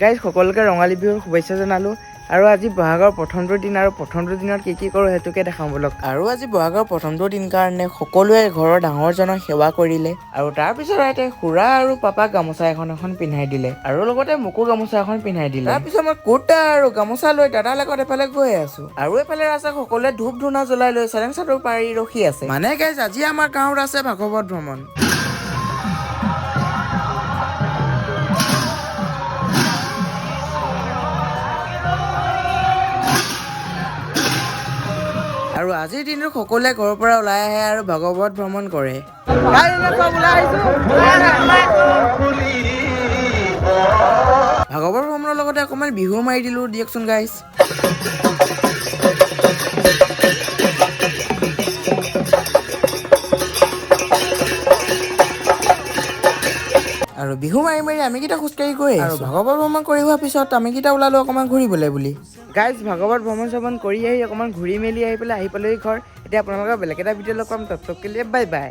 Guys সকলোকে ৰঙালী বিহুৰ শুভেচ্ছা জনালোঁ আৰু আজি বহাগৰ প্ৰথমটো দিন আৰু প্ৰথমটো দিনত কি কৰোঁ সেইটোকে দেখাওঁ বলক। আৰু আজি বহাগৰ প্ৰথমটো দিন কাৰণে সকলোৱে ঘৰৰ ডাঙৰজনক সেৱা কৰিলে আৰু তাৰপিছত আইতাই খুৰা আৰু পাপাক গামোচা এখন পিন্ধাই দিলে আৰু লগতে মোকো গামোচা এখন পিন্ধাই দিলে। তাৰপিছত মই কুৰ্তা আৰু গামোচা লৈ দাদাৰ লগত এফালে গৈ আছো আৰু এফালে আছে সকলোৱে ধূপ ধূনা জ্বলাই লৈ চেলেং চাদৰ পাৰি ৰখি আছে। মানে গাইজ আজি আমাৰ গাঁৱত আছে ভাগৱত ভ্ৰমণ। আৰু আজিৰ দিনটোত সকলোৱে ঘৰৰ পৰা ওলাই আহে আৰু ভাগৱত ভ্ৰমণ কৰে। ভাগৱত ভ্ৰমণৰ লগতে অকণমান বিহু মাৰি দিলো দিয়কচোন গাইজ। আৰু বিহু মাৰি মাৰি আমি কেইটা খোজকাঢ়ি গৈ আৰু ভাগৱত ভ্ৰমণ কৰি হোৱাৰ পিছত আমি কেইটা ওলালো অকণমান ঘূৰিবলৈ বুলি। গাইজ ভাগৱত ভ্ৰমণ কৰি আহি অকণমান ঘূৰি মেলি আহি পেলাই আহি পালোহি ঘৰ। এতিয়া আপোনালোকৰ বেলেগ এটা ভিডিঅ' লগ পাম, তত তক কে লিয়ে বাই বাই।